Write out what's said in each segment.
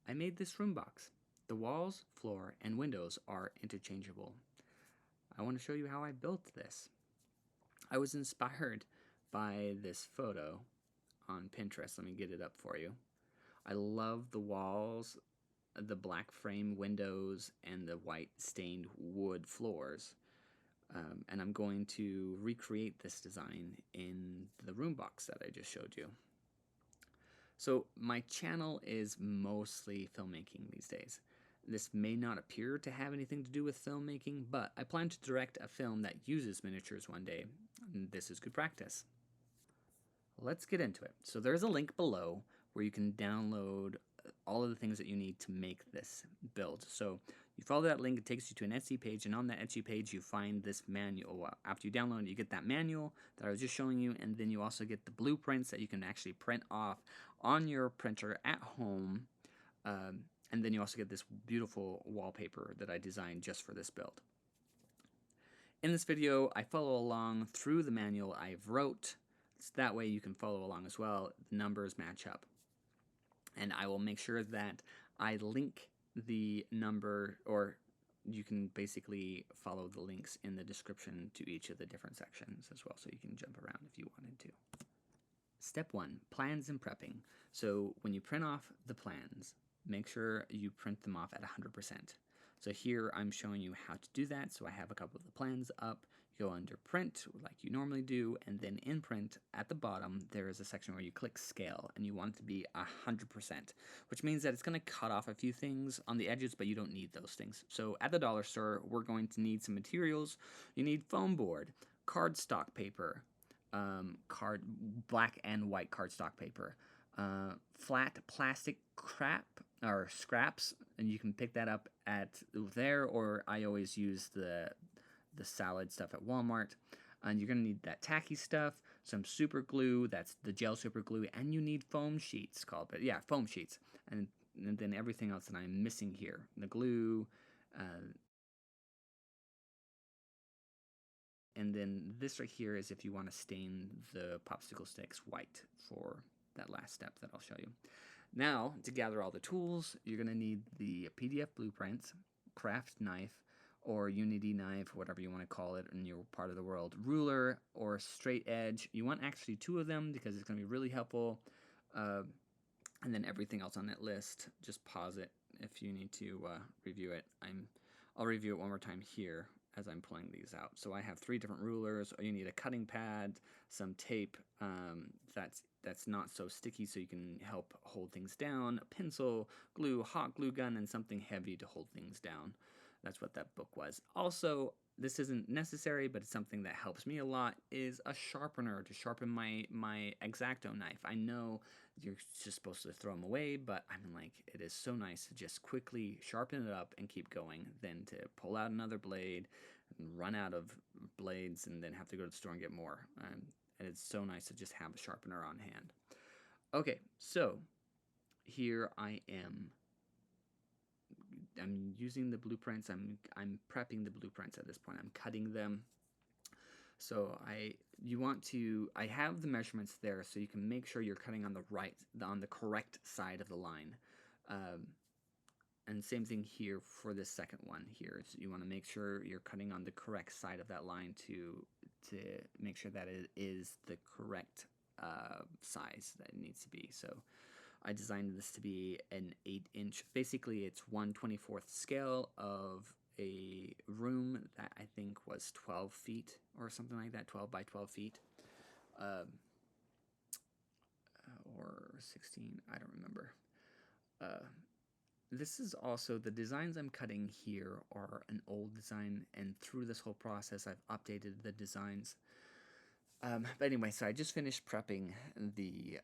I made this room box. The walls, floor, and windows are interchangeable. I want to show you how I built this. I was inspired by this photo on Pinterest. Let me get it up for you. I love the walls, the black frame windows, and the white stained wood floors. And I'm going to recreate this design in the room box that I just showed you. So my channel is mostly filmmaking these days. This may not appear to have anything to do with filmmaking, but I plan to direct a film that uses miniatures one day. And this is good practice. Let's get into it. So there's a link below where you can download all of the things that you need to make this build. So you follow that link, it takes you to an Etsy page, and on that Etsy page you find this manual. After you download it, you get that manual that I was just showing you, and then you also get the blueprints that you can actually print off on your printer at home. And then you also get this beautiful wallpaper that I designed just for this build. In this video, I follow along through the manual I've wrote, so that way you can follow along as well. The numbers match up. And I will make sure that I link the number, or you can basically follow the links in the description to each of the different sections as well, so you can jump around if you wanted to. Step 1, plans and prepping. So when you print off the plans, make sure you print them off at 100%. So here I'm showing you how to do that. So I have a couple of the plans up. You go under print like you normally do, and then in print at the bottom there is a section where you click scale, and you want it to be 100%, which means that it's going to cut off a few things on the edges, but you don't need those things. So at the dollar store we're going to need some materials. You need foam board, cardstock paper, black and white cardstock paper, flat plastic scraps, and you can pick that up at there, or I always use the salad stuff at Walmart. And you're gonna need that tacky stuff, some super glue, that's the gel super glue, and you need foam sheets foam sheets, and then everything else that I'm missing here, the glue, and then this right here is if you want to stain the popsicle sticks white for that last step that I'll show you. Now, to gather all the tools, you're going to need the PDF blueprints, craft knife, or Unity knife, whatever you want to call it in your part of the world, ruler, or straight edge. You want actually 2 of them because it's going to be really helpful. And then everything else on that list, just pause it if you need to review it. I'll review it one more time here as I'm pulling these out. So I have 3 different rulers. You need a cutting pad, some tape that's not so sticky so you can help hold things down, a pencil, glue, hot glue gun, and something heavy to hold things down. That's what that book was. Also, this isn't necessary, but it's something that helps me a lot, is a sharpener to sharpen my X-Acto knife. I know you're just supposed to throw them away, but I'm like, it is so nice to just quickly sharpen it up and keep going than to pull out another blade and run out of blades and then have to go to the store and get more. And it's so nice to just have a sharpener on hand. Okay, so here I am. I'm using the blueprints. I'm prepping the blueprints at this point. I'm cutting them. So I have the measurements there, so you can make sure you're cutting on the correct side of the line. And same thing here for this second one here. So you want to make sure you're cutting on the correct side of that line to make sure that it is the correct size that it needs to be. So I designed this to be an 8-inch. Basically, it's 1/24th scale of a room that I think was 12 feet or something like that, 12 by 12 feet. Or 16, I don't remember. This is also, the designs I'm cutting here are an old design, and through this whole process I've updated the designs. But anyway, so I just finished prepping the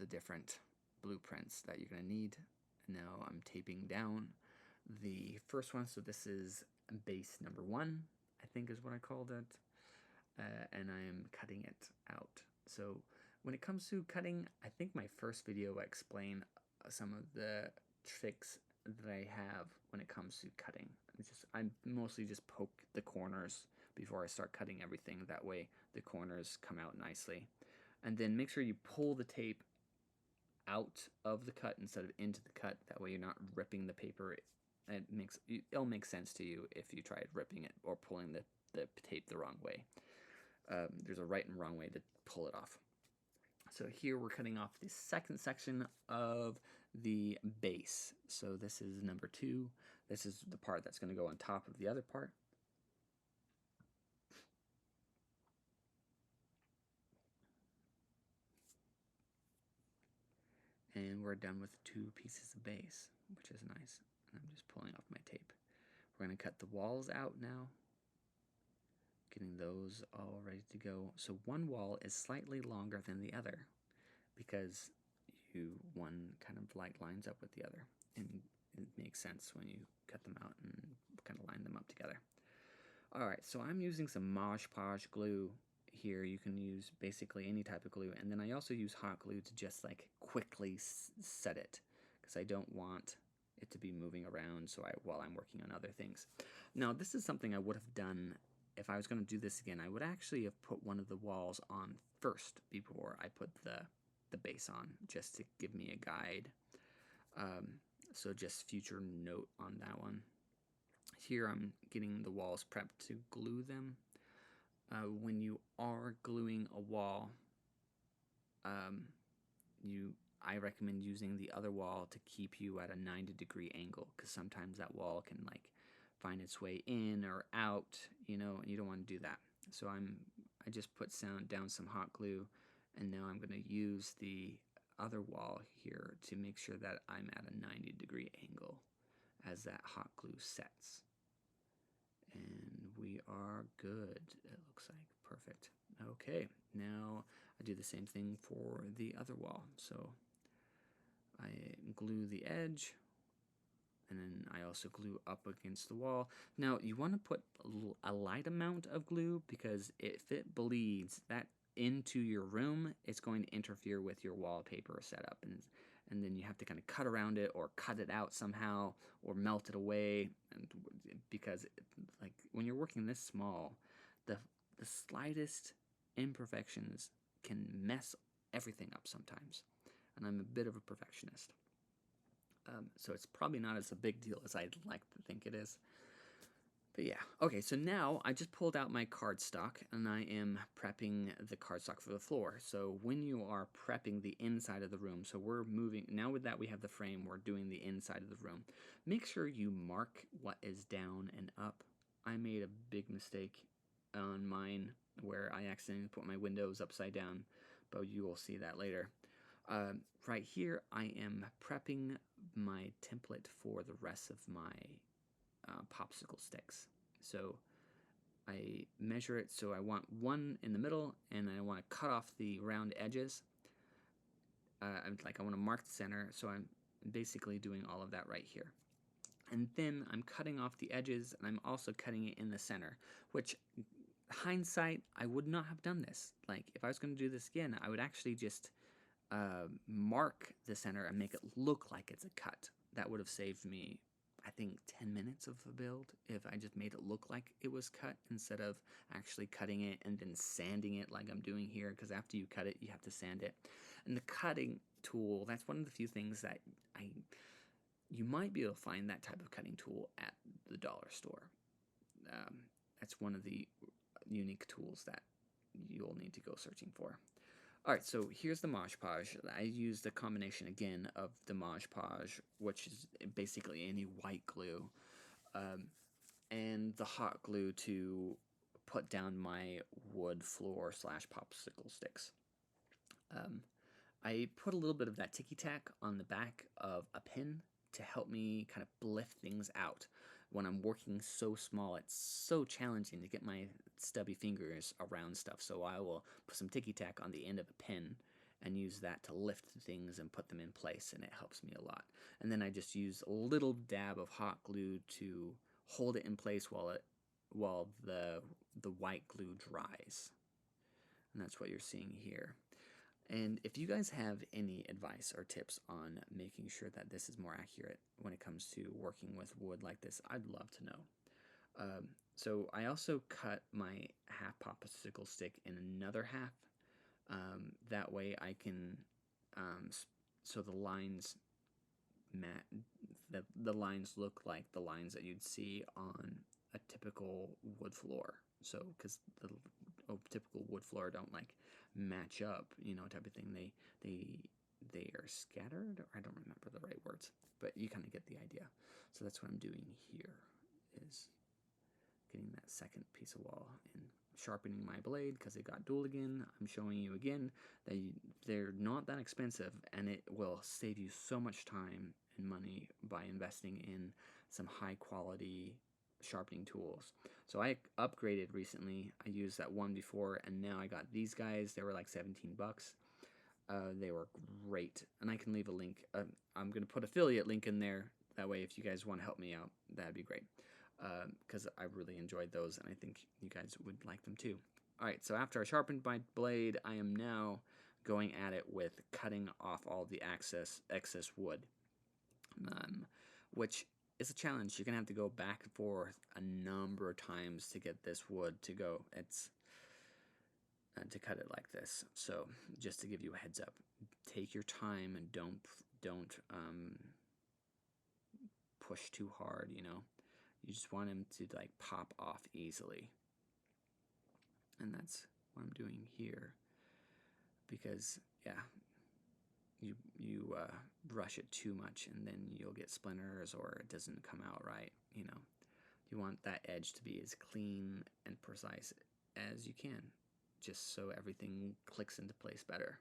different blueprints that you're going to need. Now I'm taping down the first one, so this is base number 1, I think is what I called it, and I am cutting it out. So when it comes to cutting, I think my first video I explain some of the tricks that I have when it comes to cutting. I mostly just poke the corners before I start cutting everything. That way the corners come out nicely. And then make sure you pull the tape out of the cut instead of into the cut. That way you're not ripping the paper. It'll make sense to you if you tried ripping it or pulling the tape the wrong way. There's a right and wrong way to pull it off. So here we're cutting off the second section of the base. So this is number 2. This is the part that's going to go on top of the other part. And we're done with 2 pieces of base, which is nice. And I'm just pulling off my tape. We're going to cut the walls out now, getting those all ready to go. So one wall is slightly longer than the other because one kind of like lines up with the other, and it makes sense when you cut them out and kind of line them up together. Alright, so I'm using some Mod Podge glue here. You can use basically any type of glue, and then I also use hot glue to just like quickly set it, because I don't want it to be moving around while I'm working on other things. Now this is something I would have done if I was going to do this again. I would actually have put one of the walls on first before I put the base on, just to give me a guide. So just future note on that one. Here I'm getting the walls prepped to glue them. When you are gluing a wall, I recommend using the other wall to keep you at a 90-degree angle, because sometimes that wall can like find its way in or out, and you don't want to do that. So I just put down some hot glue, and now I'm going to use the other wall here to make sure that I'm at a 90-degree angle as that hot glue sets. And we are good. It looks like perfect. Okay, now I do the same thing for the other wall. So I glue the edge, and then I also glue up against the wall. Now you want to put a light amount of glue, because if it bleeds that into your room, it's going to interfere with your wallpaper setup, and then you have to kind of cut around it or cut it out somehow or melt it away, and because like when you're working this small, the slightest imperfections can mess everything up sometimes, and I'm a bit of a perfectionist. So it's probably not as a big deal as I'd like to think it is. But yeah, okay, so now I just pulled out my cardstock, and I am prepping the cardstock for the floor. So when you are prepping the inside of the room, so we're moving, now with that we have the frame, we're doing the inside of the room. Make sure you mark what is down and up. I made a big mistake on mine where I accidentally put my windows upside down, but you will see that later. Right here, I am prepping my template for the rest of my popsicle sticks. So I measure it, so I want one in the middle, and I want to cut off the round edges. I want to mark the center, so I'm basically doing all of that right here. And then I'm cutting off the edges, and I'm also cutting it in the center, which, hindsight, I would not have done this. Like, if I was going to do this again, I would actually just mark the center and make it look like it's a cut. That would have saved me, I think, 10 minutes of the build if I just made it look like it was cut instead of actually cutting it and then sanding it like I'm doing here, because after you cut it, you have to sand it. And the cutting tool, that's one of the few things that you might be able to find that type of cutting tool at the dollar store. That's one of the unique tools that you'll need to go searching for. Alright, so here's the Mod Podge. I used a combination again of the Mod Podge, which is basically any white glue, and the hot glue to put down my wood floor / popsicle sticks. I put a little bit of that ticky tack on the back of a pin to help me kind of lift things out. When I'm working so small, it's so challenging to get my stubby fingers around stuff, so I will put some ticky tack on the end of a pin and use that to lift things and put them in place, and it helps me a lot. And then I just use a little dab of hot glue to hold it in place while the white glue dries. And that's what you're seeing here. And if you guys have any advice or tips on making sure that this is more accurate when it comes to working with wood like this, I'd love to know. So I also cut my half popsicle stick in another half. That way I can so the lines the lines look like the lines that you'd see on a typical wood floor. So because the typical wood floor don't like match up, type of thing. They are scattered, or I don't remember the right words, but you kind of get the idea. So that's what I'm doing here, is getting that second piece of wall and sharpening my blade because it got dull again. I'm showing you again that they're not that expensive, and it will save you so much time and money by investing in some high quality sharpening tools. So I upgraded recently. I used that one before, and now I got these guys. They were like 17 bucks. They were great, and I can leave a link. I'm going to put affiliate link in there. That way, if you guys want to help me out, that'd be great, because I really enjoyed those, and I think you guys would like them too. All right, so after I sharpened my blade, I am now going at it with cutting off all the excess wood, which is a challenge. You're going to have to go back and forth a number of times to get this wood to go. It's to cut it like this. So just to give you a heads up, take your time and don't push too hard. You just want them to like pop off easily, and that's what I'm doing here. Because you rush it too much, and then you'll get splinters, or it doesn't come out right. You want that edge to be as clean and precise as you can, just so everything clicks into place better.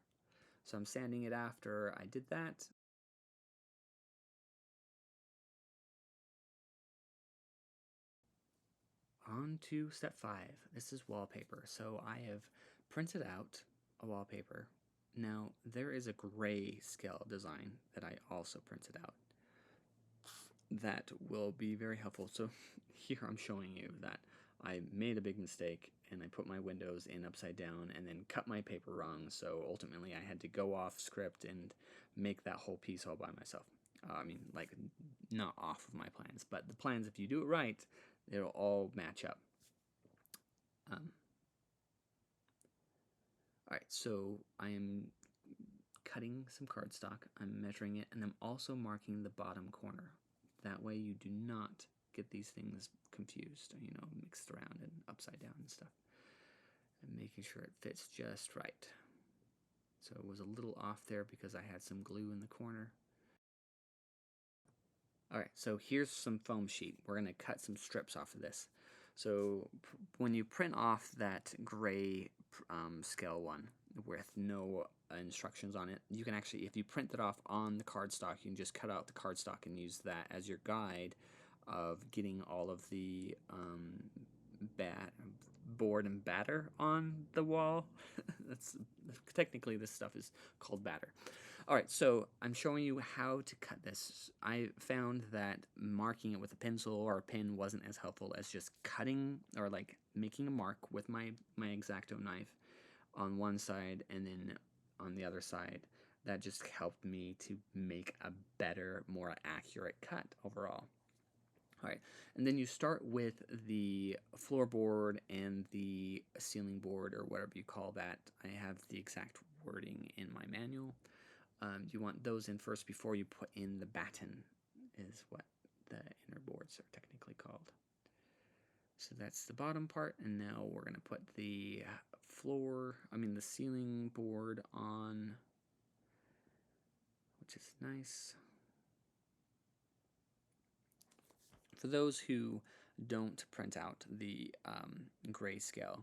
So I'm sanding it after I did that. On to step 5. This is wallpaper. So I have printed out a wallpaper. Now there is a gray scale design that I also printed out that will be very helpful. So here I'm showing you that I made a big mistake and I put my windows in upside down and then cut my paper wrong. So ultimately I had to go off script and make that whole piece all by myself. I mean, like, not off of my plans, but the plans, if you do it right, it'll all match up. Alright, so I am cutting some cardstock, I'm measuring it, and I'm also marking the bottom corner. That way you do not get these things confused, mixed around and upside down and stuff. And making sure it fits just right. So it was a little off there because I had some glue in the corner. Alright, so here's some foam sheet. We're going to cut some strips off of this. So when you print off that gray scale one with no instructions on it, you can actually, if you print it off on the cardstock, you can just cut out the cardstock and use that as your guide of getting all of the board and batter on the wall. That's technically, this stuff is called batter. Alright, so I'm showing you how to cut this. I found that marking it with a pencil or a pen wasn't as helpful as just cutting, or like making a mark with my X-Acto knife on one side and then on the other side. That just helped me to make a better, more accurate cut overall. Alright, and then you start with the floorboard and the ceiling board, or whatever you call that. I have the exact wording in my manual. You want those in first before you put in the batten, is what the inner boards are technically called. So that's the bottom part, and now we're going to put the the ceiling board on, which is nice. For those who don't print out the grayscale,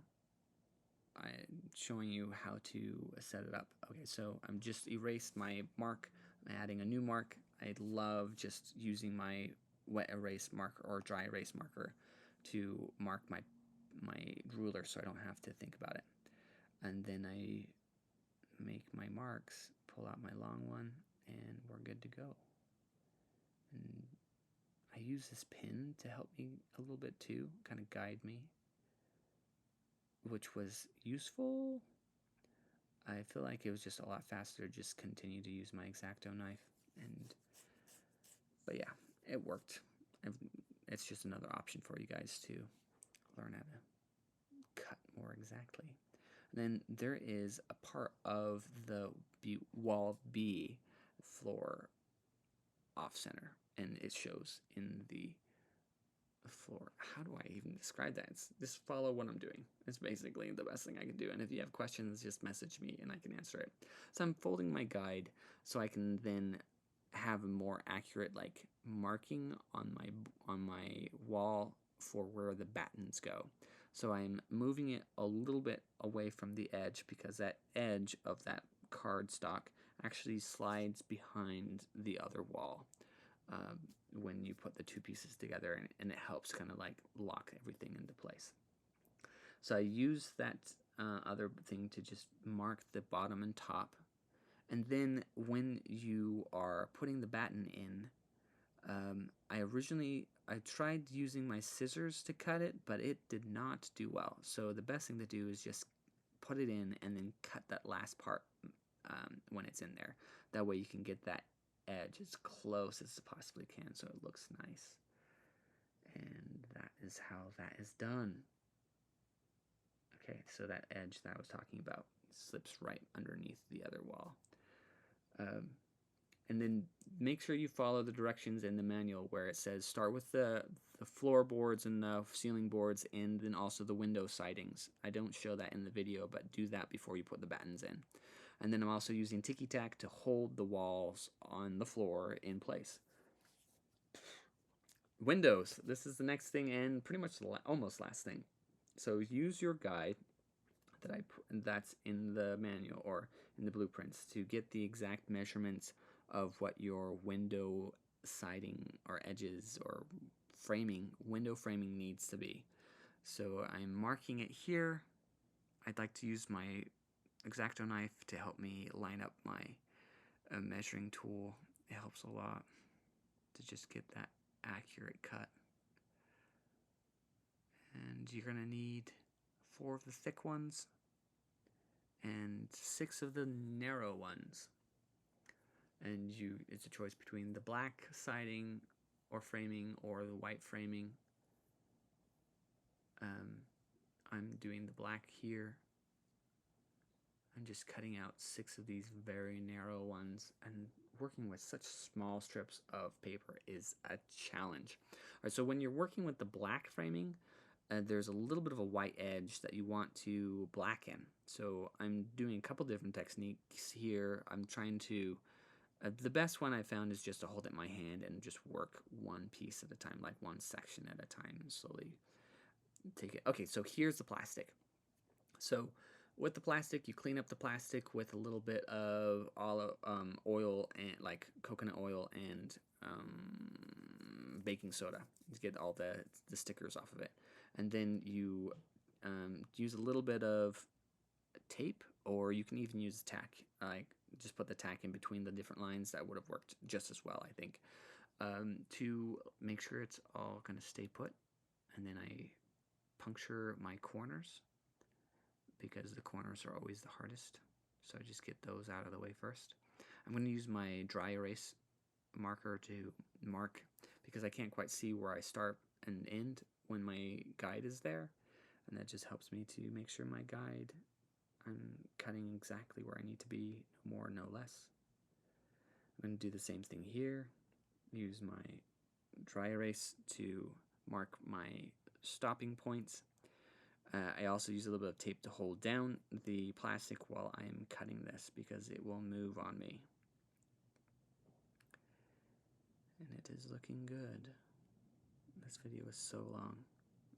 I'm showing you how to set it up. Okay, so I'm just erased my mark. I'm adding a new mark. I love just using my wet erase marker or dry erase marker to mark my ruler so I don't have to think about it. And then I make my marks, pull out my long one, and we're good to go. And I use this pin to help me a little bit too, kind of guide me, which was useful. I feel like it was just a lot faster to just continue to use my X-Acto knife, but yeah, it worked. It's just another option for you guys to learn how to cut more exactly. And then there is a part of the wall B floor off center, and it shows in the floor. How do I even describe that? It's just follow what I'm doing. It's basically the best thing I can do. And if you have questions, just message me and I can answer it. So I'm folding my guide so I can then have a more accurate like marking on my wall for where the battens go. So I'm moving it a little bit away from the edge because that edge of that cardstock actually slides behind the other wall. When you put the two pieces together, and it helps kind of like lock everything into place. So I use that other thing to just mark the bottom and top, and then when you are putting the batten in, I tried using my scissors to cut it, but it did not do well. So the best thing to do is just put it in and then cut that last part when it's in there. That way you can get that edge as close as it possibly can so it looks nice. And that is how that is done. Okay, so that edge that I was talking about slips right underneath the other wall. And then make sure you follow the directions in the manual where it says start with the floorboards and the ceiling boards and then also the window sidings. I don't show that in the video, but do that before you put the battens in. And then I'm also using Tiki Tack to hold the walls on the floor in place. Windows. This is the next thing and pretty much almost last thing. So use your guide that's in the manual or in the blueprints to get the exact measurements of what your window siding or edges or window framing needs to be. So I'm marking it here. I'd like to use my X-Acto knife to help me line up my measuring tool. It helps a lot to just get that accurate cut. And you're gonna need 4 of the thick ones and 6 of the narrow ones. And it's a choice between the black siding or framing or the white framing. I'm doing the black here. I'm just cutting out 6 of these very narrow ones, and working with such small strips of paper is a challenge. All right, so when you're working with the black framing, there's a little bit of a white edge that you want to blacken. So I'm doing a couple different techniques here. I'm trying to, the best one I found is just to hold it in my hand and just work one piece at a time, like one section at a time, and slowly take it. Okay, so here's the plastic. So with the plastic, you clean up the plastic with a little bit of oil and like coconut oil and baking soda to get all the stickers off of it. And then you use a little bit of tape, or you can even use tack. Like just put the tack in between the different lines. That would have worked just as well, I think, to make sure it's all going to stay put. And then I puncture my corners because the corners are always the hardest. So I just get those out of the way first. I'm going to use my dry erase marker to mark because I can't quite see where I start and end when my guide is there. And that just helps me to make sure my guide, I'm cutting exactly where I need to be, no more, no less. I'm going to do the same thing here. Use my dry erase to mark my stopping points. I also use a little bit of tape to hold down the plastic while I'm cutting this because it will move on me. And it is looking good. This video is so long.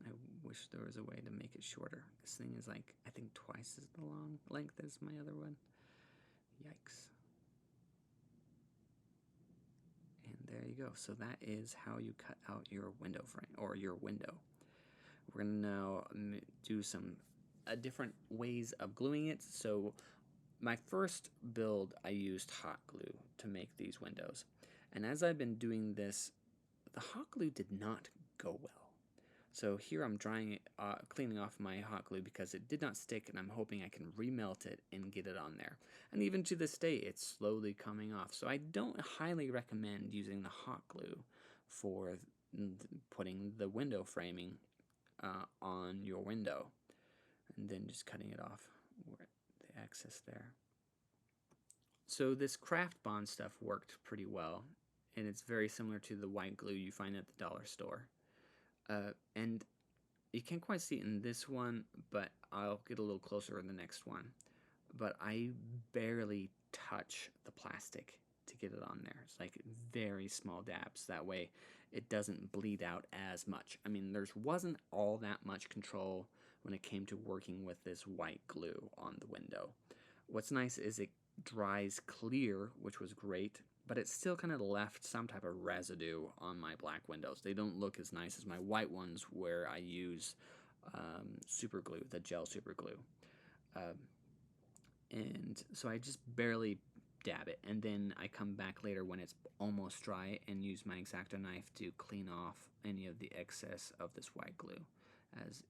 I wish there was a way to make it shorter. This thing is like, I think twice as the long length as my other one. Yikes. And there you go. So that is how you cut out your window frame, or your window. We're going to now do some different ways of gluing it. So my first build, I used hot glue to make these windows. And as I've been doing this, the hot glue did not go well. So here I'm drying it, cleaning off my hot glue because it did not stick, and I'm hoping I can remelt it and get it on there. And even to this day, it's slowly coming off. So I don't highly recommend using the hot glue for putting the window framing on your window, and then just cutting it off where the excess there. So this craft bond stuff worked pretty well, and it's very similar to the white glue you find at the dollar store. And you can't quite see it in this one, but I'll get a little closer in the next one. But I barely touch the plastic to get it on there. It's like very small dabs. That way it doesn't bleed out as much. I mean, there wasn't all that much control when it came to working with this white glue on the window. What's nice is it dries clear, which was great, but it still kind of left some type of residue on my black windows. They don't look as nice as my white ones where I use super glue, the gel super glue. And so I just barely dab it, and then I come back later when it's almost dry and use my X-Acto knife to clean off any of the excess of this white glue.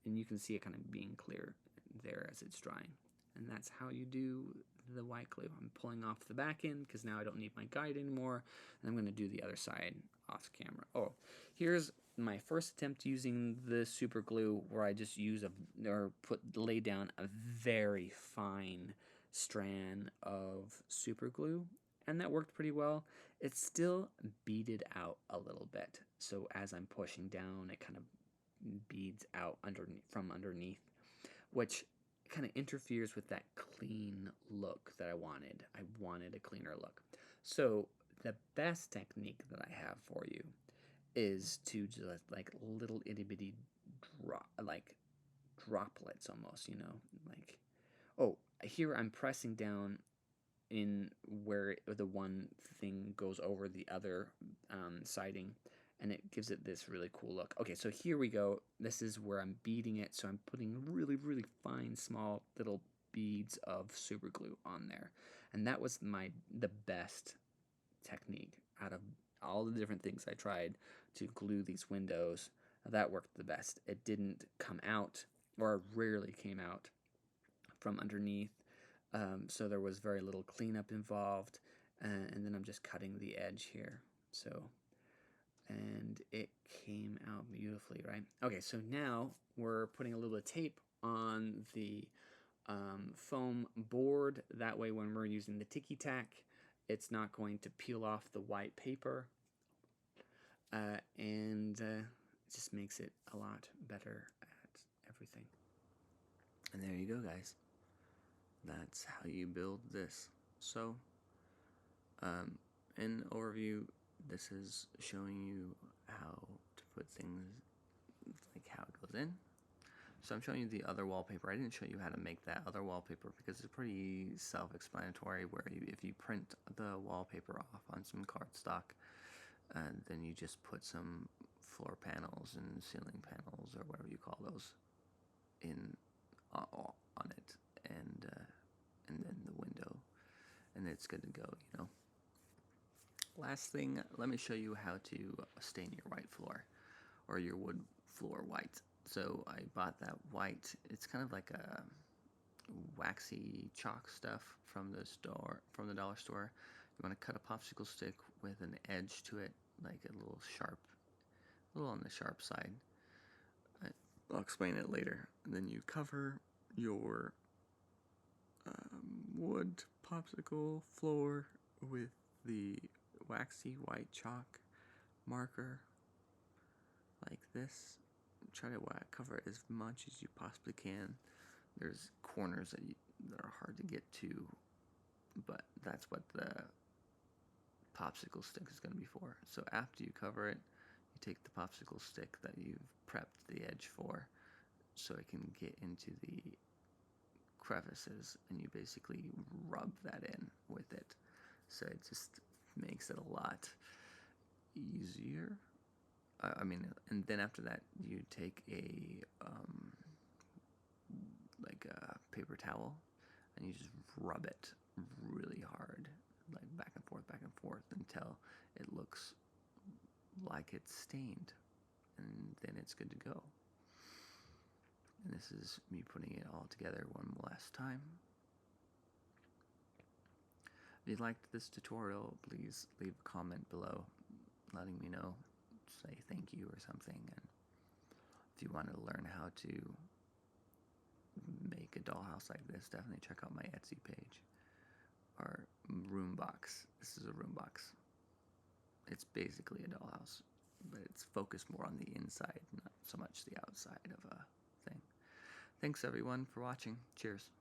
And you can see it kind of being clear there as it's drying. And that's how you do the white glue. I'm pulling off the back end because now I don't need my guide anymore, and I'm going to do the other side off camera. Oh, here's my first attempt using the super glue, where I just lay down a very fine strand of super glue, and that worked pretty well. It still beaded out a little bit, so as I'm pushing down, it kind of beads out from underneath, which kind of interferes with that clean look that I wanted. I wanted a cleaner look. So the best technique that I have for you is to just like little itty bitty droplets almost, like, oh, here I'm pressing down in where the one thing goes over the other siding, and it gives it this really cool look. Okay, so here we go. This is where I'm beading it, so I'm putting really, really fine, small little beads of super glue on there. And that was the best technique out of all the different things I tried to glue these windows. That worked the best. It didn't come out, or rarely came out from underneath, so there was very little cleanup involved, and then I'm just cutting the edge here. So, and it came out beautifully, right? Okay, so now we're putting a little bit of tape on the foam board. That way when we're using the ticky tack, it's not going to peel off the white paper, and it just makes it a lot better at everything. And there you go, guys. That's how you build this. So, in overview, this is showing you how to put things, like how it goes in. So I'm showing you the other wallpaper. I didn't show you how to make that other wallpaper because it's pretty self-explanatory, where if you print the wallpaper off on some cardstock, and then you just put some floor panels and ceiling panels, or whatever you call those, in on it, and then the window, and it's good to go. Last thing, let me show you how to stain your white floor, or your wood floor white. So I bought that white. It's kind of like a waxy chalk stuff from the dollar store. You want to cut a popsicle stick with an edge to it, like a little on the sharp side. I'll explain it later. And then you cover your wood popsicle floor with the waxy white chalk marker, like this. Try to cover it as much as you possibly can. There's corners that are hard to get to, but that's what the popsicle stick is going to be for. So after you cover it, you take the popsicle stick that you've prepped the edge for, so it can get into the crevices, and you basically rub that in with it. So it just makes it a lot easier. And then after that, you take a paper towel, and you just rub it really hard, like back and forth, until it looks like it's stained, and then it's good to go. And this is me putting it all together one last time. If you liked this tutorial, please leave a comment below letting me know, say thank you or something. And if you want to learn how to make a dollhouse like this, definitely check out my Etsy page. our room box. This is a room box. It's basically a dollhouse, but it's focused more on the inside, not so much the outside of a thing. Thanks everyone for watching. Cheers.